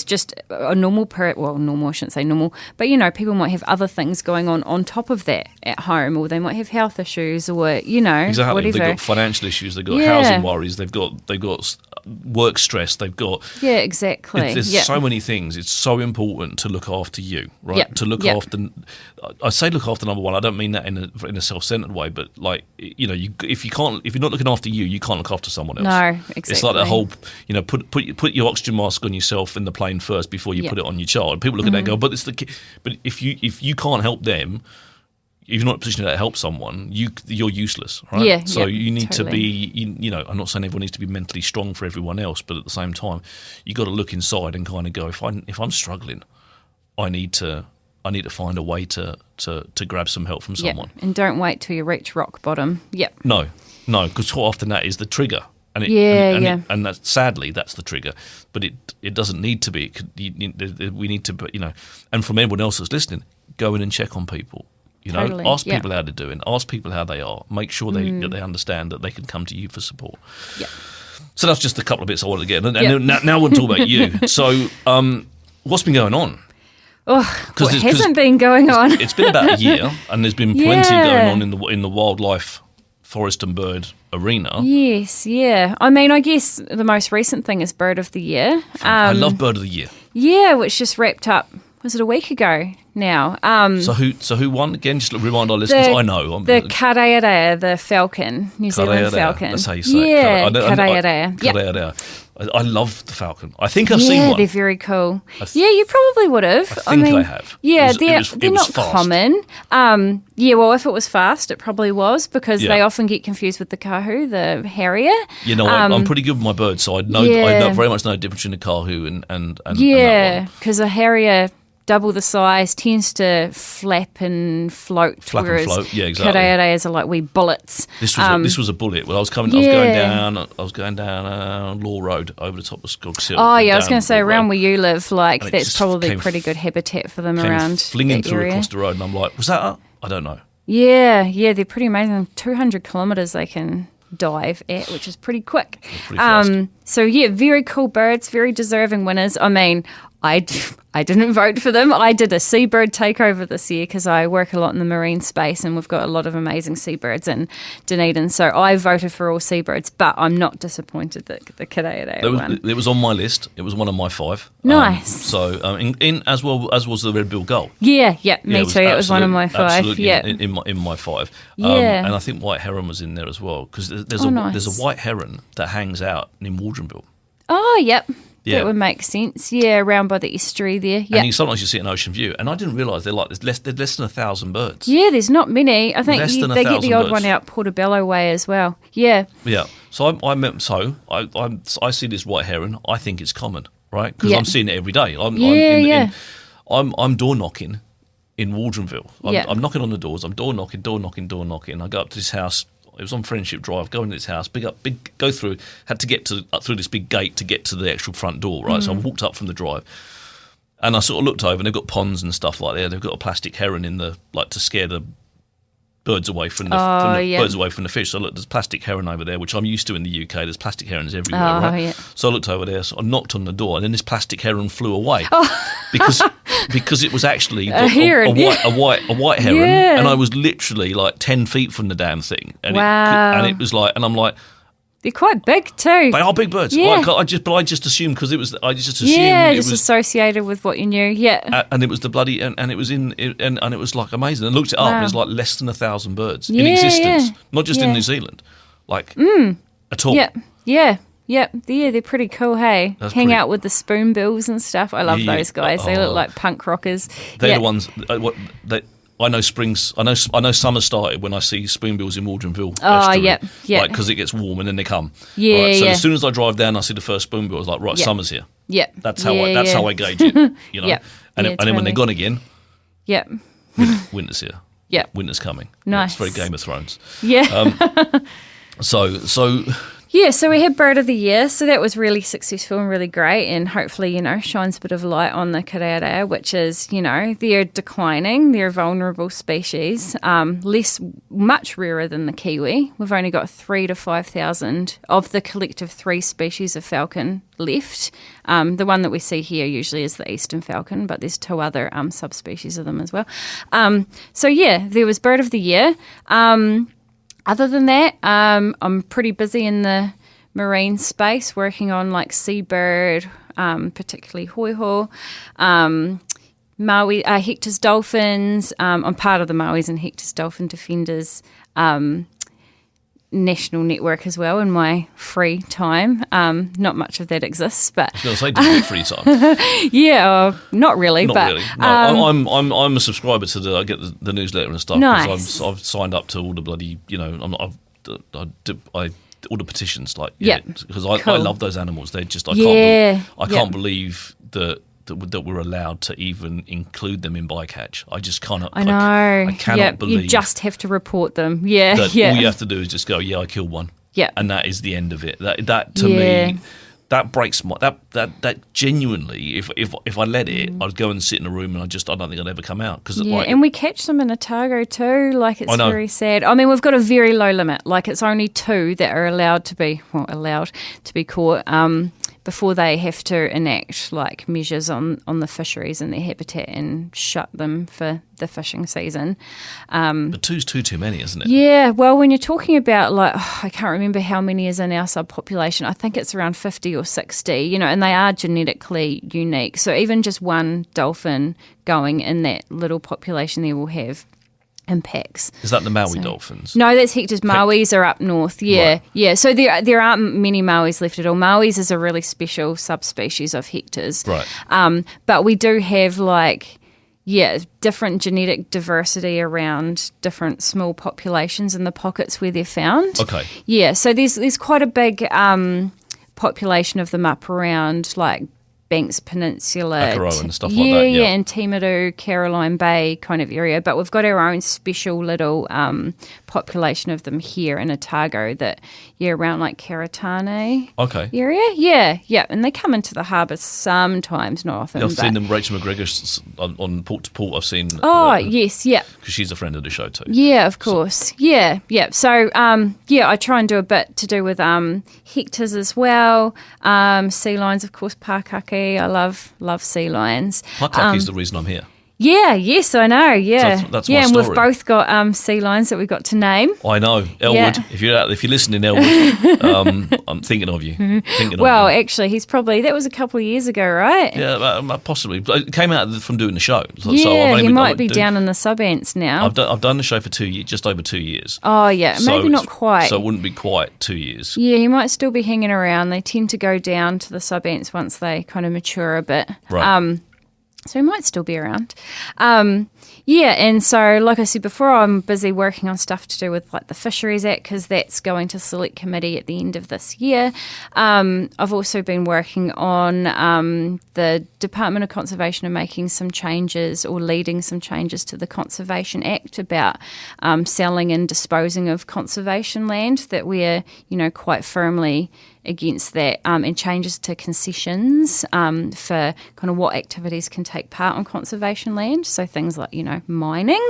just a normal normal, I shouldn't say normal, but people might have other things going on top of that at home, or they might have health issues, or exactly. whatever. They've got financial issues, they've got housing worries, they've got work stress, they've got exactly. There's so many things. It's so important to look after you, right? Yep. To look after. I say look after number one. I don't mean that in a self-centered way, but if you're not looking after you, you can't look after someone else. No, exactly. It's like that whole put your oxygen mask on yourself in the plane first before you put it on your child. People look at that and go, but if you can't help them, if you're not in a position to help someone, you're useless, right? Yeah. So you need totally. to be, I'm not saying everyone needs to be mentally strong for everyone else, but at the same time, you got to look inside and kind of go, if I'm struggling, I need to find a way to grab some help from someone. And don't wait till you reach rock bottom. Yep. No, because quite often that is the trigger. And and that, sadly, that's the trigger. But it doesn't need to be. We need to, and from everyone else that's listening, go in and check on people. Totally. Ask people how they're doing. Ask people how they are. Make sure that they understand that they can come to you for support. Yeah. So that's just a couple of bits I wanted to get. And now I want to talk about you. So what's been going on? Oh, what hasn't been going on? It's been about a year, and there's been plenty going on in the wildlife, forest and bird arena. Yes, yeah. I mean, I guess the most recent thing is Bird of the Year. I love Bird of the Year. Yeah, which just wrapped up. Was it a week ago now? So who won again? Just to remind our listeners. I know the karearea, the falcon, New Zealand falcon. That's how you say it. Yeah, karearea. Karearea. I love the falcon. I think I've seen one. Yeah, they're very cool. You probably would have. I think I have. Yeah, it they're was not fast. common. Well, if it was fast, it probably was, because they often get confused with the kahu, the harrier. I'm pretty good with my birds, so I very much know the difference between a kahu and that one. Because a harrier, double the size, tends to flap and float. Yeah, exactly. Kareareas are like wee bullets. This was a bullet. Well, I was going down Law Road over the top of Skogsill. Oh yeah, I was going to say around where you live, that's probably pretty good habitat for them around. Flinging that through area. across the road, and I'm like, was that her? I don't know. Yeah, they're pretty amazing. 200 kilometres they can dive at, which is pretty quick. Pretty fast. So yeah, very cool birds, very deserving winners. I mean, I didn't vote for them. I did a seabird takeover this year because I work a lot in the marine space and we've got a lot of amazing seabirds in Dunedin. So I voted for all seabirds, but I'm not disappointed that the Kidea won. It was on my list. It was one of my 5. Nice. In as well as was the red-billed gull. Yeah, me too. It was one of my 5. Absolutely Yeah, in my 5. Yeah. And I think white heron was in there as well because there's nice. a white heron that hangs out in Waldronville. Oh, yep. Yeah. That would make sense. Yeah, around by the estuary there. Yeah. And sometimes you see it in Ocean View. And I didn't realise they're less than 1,000 birds. Yeah, there's not many. I think they get the odd birds. one out Portobello way as well. Yeah. Yeah. So I see this white heron. I think it's common, right? Because Yeah. I'm seeing it every day. I'm door knocking in Waldronville. I'm knocking on the doors. I'm door knocking. I go up to this house. It was on Friendship Drive. Go into this house, go through. Had to get through this big gate to get to the actual front door, right? So I walked up from the drive, and I sort of looked over, and they've got ponds and stuff like that. They've got a plastic heron in to scare the birds away from the fish. So look, there's plastic heron over there, which I'm used to in the UK. There's plastic herons everywhere, right? Yeah. So I looked over there, so I knocked on the door, and then this plastic heron flew away because it was actually a white heron, Yeah. and I was literally like 10 feet from the damn thing, and Wow. it was like, and I'm like, They're quite big too. they are big birds. Yeah. I just assumed because it was. I just assumed Yeah, it just was. associated with what you knew. Yeah. And it was the bloody and it was and it was like amazing. And I looked it up. Wow. And there's like less than 1,000 birds in Yeah, existence, yeah. not just in Yeah. New Zealand, like at all. Yep. Yeah. They're pretty cool, hey? That's Hang pretty- out with the spoonbills and stuff. I love Yeah. those guys. They look like punk rockers. They're Yeah. the ones. I know springs. I know summer started when I see spoonbills in Waldronville. Oh, yep. Like because it gets warm and then they come. Yeah, Right, so yeah. as soon as I drive down, I see the first spoonbill. I was like, right, Yep. summer's here. Yep. That's how Yeah, I yeah. gauge it. You know. Yep. And, Yeah, and then when they're totally. gone again, Yep. winter's here. Yep. Winter's coming. Nice. It's very Game of Thrones. Yeah. So Yeah, so we had Bird of the Year, so that was really successful and really great, and hopefully, shines a bit of light on the Kidea, which is, they're declining, they're a vulnerable species, much rarer than the kiwi. We've only got 3,000 to 5,000 of the collective 3 species of falcon left. The one that we see here usually is the eastern falcon, but there's 2 other subspecies of them as well. So yeah, there was Bird of the Year. Other than that, I'm pretty busy in the marine space, working on like seabird, particularly hoiho, Maui, Hector's dolphins. I'm part of the Maui's and Hector's Dolphin Defenders national network as well in my free time. Not much of that exists, but I was going to say, do you get free time? yeah, not really. Not but, really. No, I'm a subscriber to I get the newsletter and stuff. 'cause Nice. I've signed up to all the bloody, all the petitions, like Yeah. because I Cool. love those animals. They're just I Yeah. can't believe that we're allowed to even include them in bycatch. I just cannot. I know. I cannot Yeah, believe you just have to report them. Yeah, that yeah. all you have to do is just go, yeah, I killed one. Yeah. And that is the end of it. That to Yeah. me, that breaks my that genuinely. If I let it, I'd go and sit in a room and I don't think I'd ever come out because Yeah, and we catch them in Otago too. Like, it's I know. very sad. I mean, we've got a very low limit. Like, it's only 2 that are allowed to be caught before they have to enact like measures on the fisheries and their habitat and shut them for the fishing season. but 2's too many, isn't it? Yeah, well, when you're talking about I can't remember how many is in our subpopulation. I think it's around 50 or 60, and they are genetically unique. So even just one dolphin going in that little population there will have impacts. Is that the Maui dolphins? No, that's Hector's. Maui's are up north. Yeah, Right. yeah. So there aren't many Maui's left at all. Maui's is a really special subspecies of Hector's. Right. But we do have different genetic diversity around different small populations in the pockets where they're found. Okay. Yeah, so there's quite a big population of them up around like Banks Peninsula. Akaroa and stuff like that, yeah. and Timaru, Caroline Bay kind of area. But we've got our own special little population of them here in Otago that, around like Karatane Okay. area. Yeah. And they come into the harbour sometimes, not often. I've but- seen them, Rachel McGregor on Port to Port. I've seen. Oh, yes, yeah. Because she's a friend of the show too. Yeah, of course. Yeah. So, I try and do a bit to do with Hector's as well. Sea lions, of course, Pakake, Paikaki. I love sea lions. Paikaki is the reason I'm here. Yeah, yes, I know. Yeah, So that's yeah, my and story. we've both got sea lions that we've got to name. I know, Elwood. Yeah. If you're listening, Elwood, I'm thinking of you. Well, actually, that was a couple of years ago, right? Yeah, possibly. It came out from doing the show. So Yeah, I've only he been- might be down in the sub-ants now. I've done the show for 2 years, just over 2 years. Oh, yeah, maybe not quite. So it wouldn't be quite 2 years. Yeah, he might still be hanging around. They tend to go down to the sub-ants once they kind of mature a bit. Right. So he might still be around. Yeah, and so like I said before, I'm busy working on stuff to do with like the Fisheries Act because that's going to select committee at the end of this year. I've also been working on the Department of Conservation and making some changes or leading some changes to the Conservation Act about selling and disposing of conservation land, that we're, quite firmly against that, and changes to concessions for kind of what activities can take part on conservation land. So things like, mining,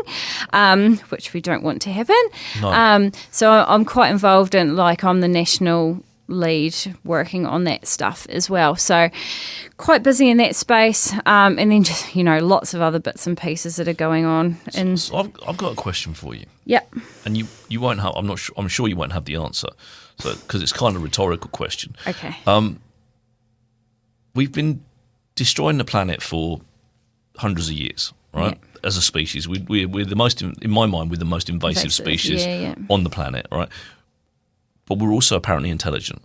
which we don't want to happen. No. So I'm quite involved in, I'm the national lead working on that stuff as well. So quite busy in that space, and then just, lots of other bits and pieces that are going on. And So I've got a question for you. Yep. And you won't have. I'm sure you won't have the answer. So because it's kind of a rhetorical question. Okay. We've been destroying the planet for hundreds of years, right? Yeah. As a species, we're the most, in my mind, we're the most invasive species on the planet, right? But we're also apparently intelligent.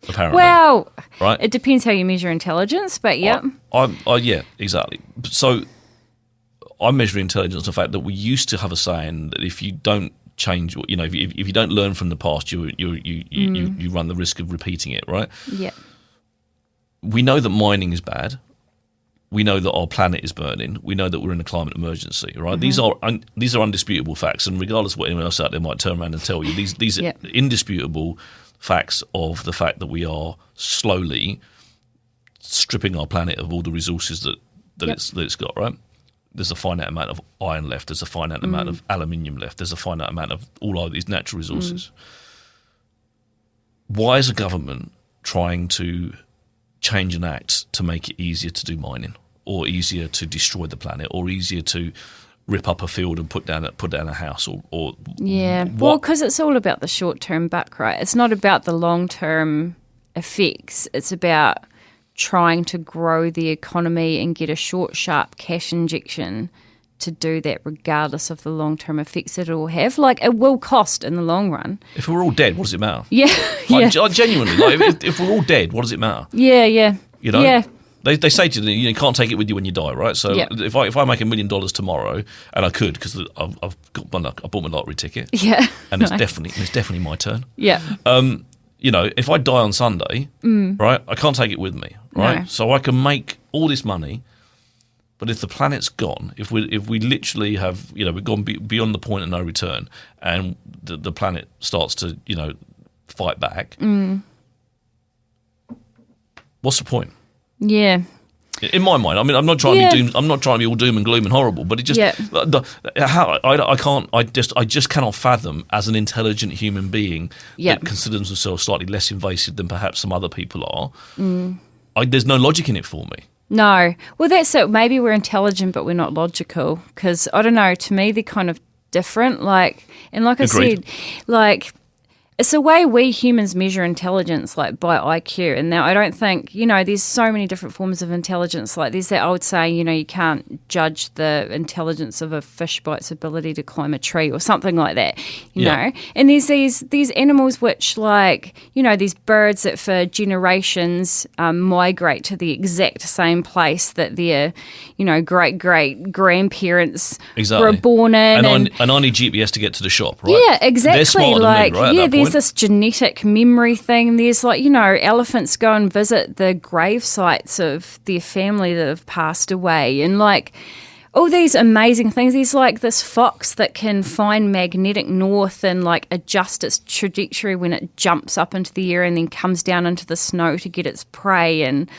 Apparently, Well, right? it depends how you measure intelligence, but yeah. Yeah, exactly. So I measure intelligence the fact that we used to have a saying that if you don't change, if you don't learn from the past, you run the risk of repeating it, right? Yeah. We know that mining is bad. We know that our planet is burning. We know that we're in a climate emergency, right? Mm-hmm. These are undisputable facts, and regardless of what anyone else out there might turn around and tell you, these Yeah. are indisputable facts of the fact that we are slowly stripping our planet of all the resources that it's got, right? There's a finite amount of iron left. There's a finite amount of aluminium left. There's a finite amount of all of these natural resources. Why is a government trying to change an act to make it easier to do mining, or easier to destroy the planet, or easier to rip up a field and put down a house, or Yeah. what? Well, because it's all about the short-term buck, right? It's not about the long-term effects. It's about trying to grow the economy and get a short, sharp cash injection to do that regardless of the long-term effects that it will have. It will cost in the long run. If we're all dead, what does it matter? Yeah. Yeah. Genuinely, if we're all dead, what does it matter? Yeah, yeah. Yeah. They say to you, you can't take it with you when you die, right? So Yeah. if I make $1 million tomorrow, and I could because I bought my lottery ticket, Yeah. and it's Nice. definitely my turn. Yeah. If I die on Sunday, right, I can't take it with me, right? No. So I can make all this money, but if the planet's gone, if we literally have, we've gone beyond the point of no return, and the planet starts to, fight back, what's the point? Yeah. In my mind, I mean, I'm not trying Yeah. to be I'm not trying to be all doom and gloom and horrible, but it just Yeah. I just cannot fathom as an intelligent human being Yeah. that considers themselves slightly less invasive than perhaps some other people are. There's no logic in it for me. No. Well, that's it. Maybe we're intelligent, but we're not logical. Because, I don't know, to me, they're kind of different. I Agreed. said, it's the way we humans measure intelligence, by IQ. And now I don't think, there's so many different forms of intelligence. There's that old saying, you can't judge the intelligence of a fish by its ability to climb a tree or something like that, you know. And there's these animals which, these birds that for generations migrate to the exact same place that their, great-great-grandparents were born in. And I need GPS to get to the shop, right? Yeah, exactly. They're smarter than me, right, at that there's point. this genetic memory thing. There's elephants go and visit the grave sites of their family that have passed away, and all these amazing things. There's this fox that can find magnetic north and adjust its trajectory when it jumps up into the air and then comes down into the snow to get its prey. And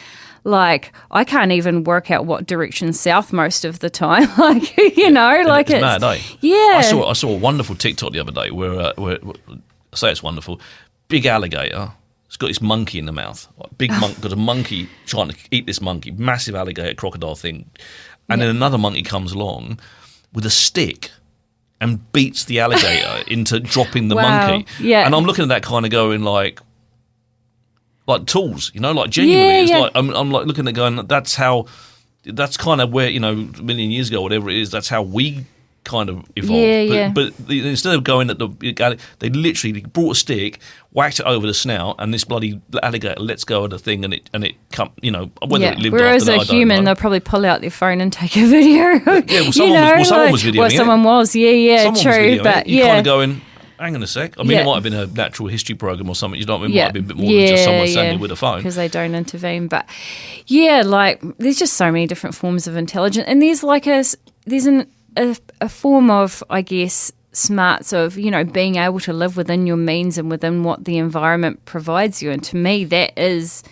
I can't even work out what direction south most of the time. It's mad, eh? Yeah. I saw a wonderful TikTok the other day where I say it's wonderful. Big alligator It's got this monkey in the mouth. Big monkey, got a monkey trying to eat this monkey, massive alligator, crocodile thing. And then another monkey comes along with a stick and beats the alligator into dropping the monkey. Yeah. And I'm looking at that kind of going like tools, like genuinely. It's like I'm like looking at it going, that's kind of where, a million years ago, whatever it is, that's how we kind of evolved. But instead of going at they literally brought a stick, whacked it over the snout, and this bloody alligator lets go of the thing, and it come, whether it lived whereas after that, a human, they'll probably pull out their phone and take a video. Someone was videoing it. Well, someone was, true, but you kind of going, hang on a sec. I mean, it might have been a natural history program or something. It might have been a bit more than just someone standing with a phone. Because they don't intervene. But there's just so many different forms of intelligence, and there's a form of, I guess, smarts of, being able to live within your means and within what the environment provides you. And to me, that is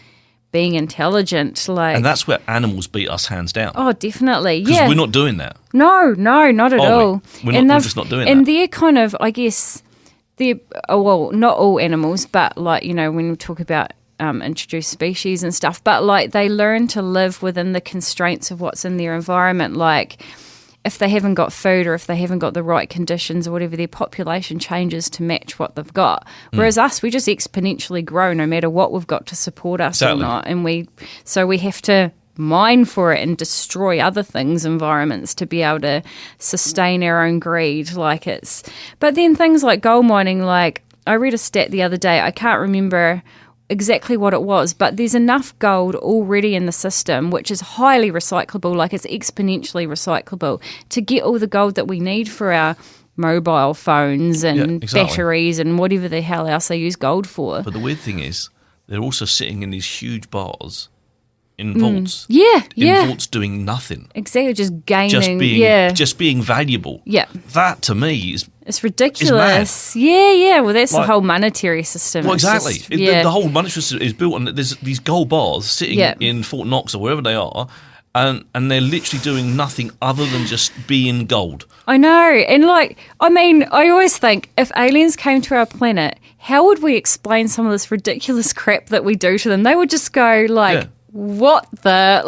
being intelligent. And that's where animals beat us hands down. Oh, definitely. Because we're not doing that. No, not at all. We're just not doing that. And they're kind of, I guess, not all animals, but when we talk about introduced species and stuff, but they learn to live within the constraints of what's in their environment. If they haven't got food or if they haven't got the right conditions or whatever, their population changes to match what they've got. Whereas us, we just exponentially grow no matter what we've got to support us or not. And we have to mine for it and destroy other things' environments to be able to sustain our own greed. But then things like gold mining, I read a stat the other day, I can't remember exactly what it was, but there's enough gold already in the system, which is highly recyclable, it's exponentially recyclable, to get all the gold that we need for our mobile phones and batteries and whatever the hell else they use gold for. But the weird thing is, they're also sitting in these huge bars in vaults. In vaults doing nothing. Exactly, just gaining. Just being valuable. Yeah. That, to me, is... It's ridiculous. Yeah. Well, that's the whole monetary system. Well, exactly. The whole monetary system is built on... There's these gold bars sitting in Fort Knox or wherever they are, and they're literally doing nothing other than just being gold. I know. And, I always think, if aliens came to our planet, how would we explain some of this ridiculous crap that we do to them? They would just go, what the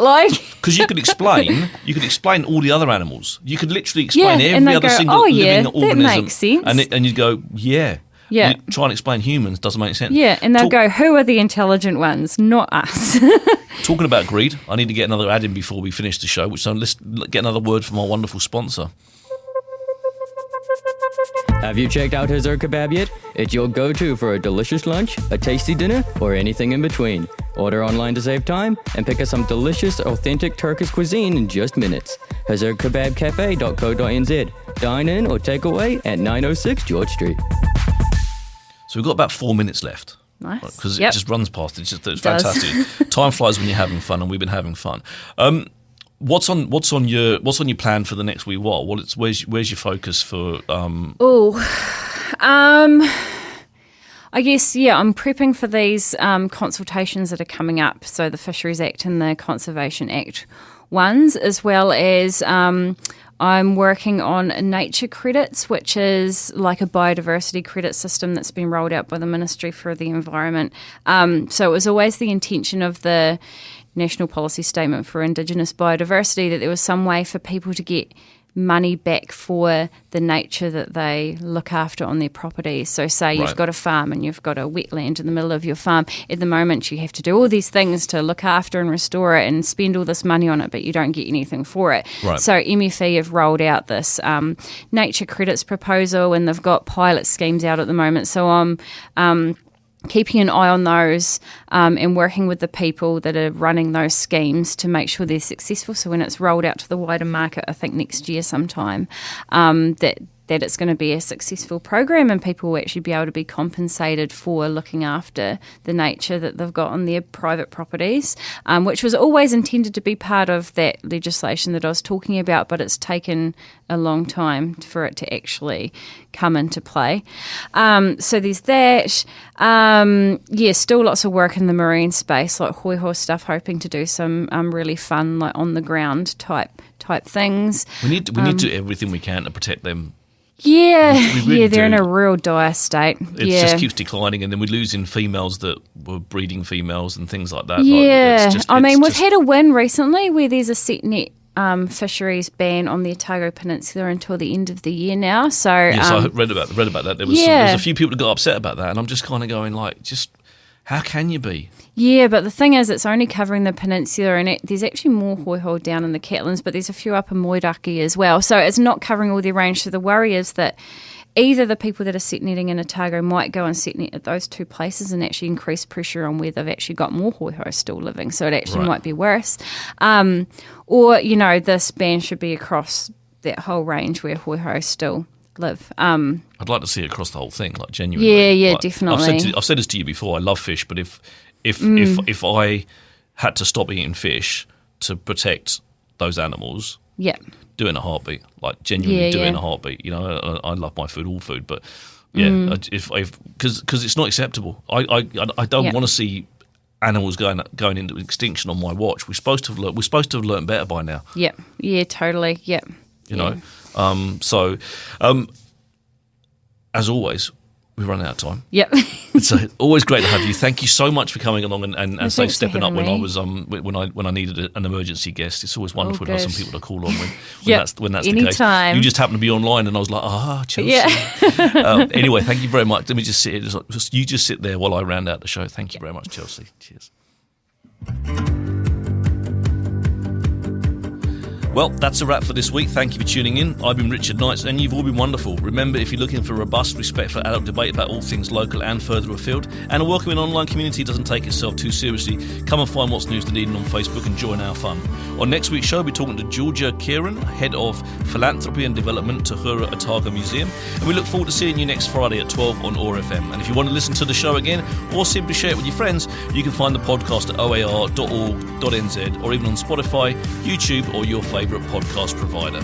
because you could explain all the other animals. You could literally explain every other single living organism. That makes sense. And you'd go, yeah. You try and explain humans doesn't make sense. Yeah, and they'll go, who are the intelligent ones? Not us. Talking about greed, I need to get another ad in before we finish the show, so let's get another word from our wonderful sponsor. Have you checked out Hazur Kebab yet? It's your go-to for a delicious lunch, a tasty dinner, or anything in between. Order online to save time and pick up some delicious, authentic Turkish cuisine in just minutes. HazurKebabCafe.co.nz. Dine in or take away at 906 George Street. So we've got about 4 minutes left. Nice. Because it just runs past. It's fantastic. Time flies when you're having fun, and we've been having fun. What's on your plan for the next wee while? Where's your focus for? I guess I'm prepping for these consultations that are coming up. So the Fisheries Act and the Conservation Act ones, as well as I'm working on nature credits, which is like a biodiversity credit system that's been rolled out by the Ministry for the Environment. So it was always the intention of the National Policy Statement for Indigenous Biodiversity that there was some way for people to get money back for the nature that they look after on their properties. So say you've got a farm and you've got a wetland in the middle of your farm. At the moment, you have to do all these things to look after and restore it and spend all this money on it, but you don't get anything for it. Right. So MFE have rolled out this nature credits proposal, and they've got pilot schemes out at the moment. So I'm keeping an eye on those and working with the people that are running those schemes to make sure they're successful. So when it's rolled out to the wider market, I think next year sometime, that it's going to be a successful program and people will actually be able to be compensated for looking after the nature that they've got on their private properties, which was always intended to be part of that legislation that I was talking about, but it's taken a long time for it to actually come into play. So there's that. Still lots of work in the marine space, like hoi stuff, hoping to do some really fun, like on the ground type things. We need to do everything we can to protect them. Yeah, We really they're in do. a real dire state. It yeah. just keeps declining, and then we're losing females that were breeding females and things like that. Yeah, Like, we've had a win recently where there's a set net fisheries ban on the Otago Peninsula until the end of the year now. So Yes, I read about that. There was a few people that got upset about that, and I'm just kind of going like, just how can you be? Yeah, but the thing is, it's only covering the peninsula, and there's actually more hoiho down in the Catlins, but there's a few up in Moiraki as well. So it's not covering all their range. So the worry is that either the people that are set netting in Otago might go and set net at those two places and actually increase pressure on where they've actually got more hoiho still living. So it actually might be worse. Or, this ban should be across that whole range where hoiho still live. I'd like to see it across the whole thing, like genuinely. Yeah, Like, definitely. I've said this to you before. I love fish, but if I had to stop eating fish to protect those animals, Yeah. do it in a heartbeat. Like genuinely do it in a heartbeat. You know, I love my food, all food, but yeah, because it's not acceptable. I don't want to see animals going into extinction on my watch. We're supposed to have learned better by now. Yep. Yeah, totally. Yep. You know, as always, we run out of time. Yep. It's always great to have you. Thank you so much for coming along and thanks for stepping up when having I me. was when I needed an emergency guest. It's always wonderful to have some good. people to call on when Yep. that's the Anytime. case. You just happened to be online, and I was like, Chelsea. Yeah. Anyway, thank you very much. Let me just sit. You just sit there while I round out the show. Thank you very much, Chelsea. Cheers. Well, that's a wrap for this week. Thank you for tuning in. I've been Richard Knights, and you've all been wonderful. Remember, if you're looking for robust, respectful adult debate about all things local and further afield, and a welcoming online community doesn't take itself too seriously, come and find What's News Dunedin on Facebook and join our fun. On next week's show, we'll be talking to Georgia Kieran, Head of Philanthropy and Development to Hura Otago Museum, and we look forward to seeing you next Friday at 12 on OAR FM. And if you want to listen to the show again, or simply share it with your friends, you can find the podcast at oar.org.nz, or even on Spotify, YouTube, or your favourite podcast provider.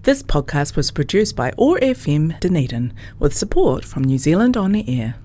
This podcast was produced by OAR FM Dunedin with support from New Zealand On the Air.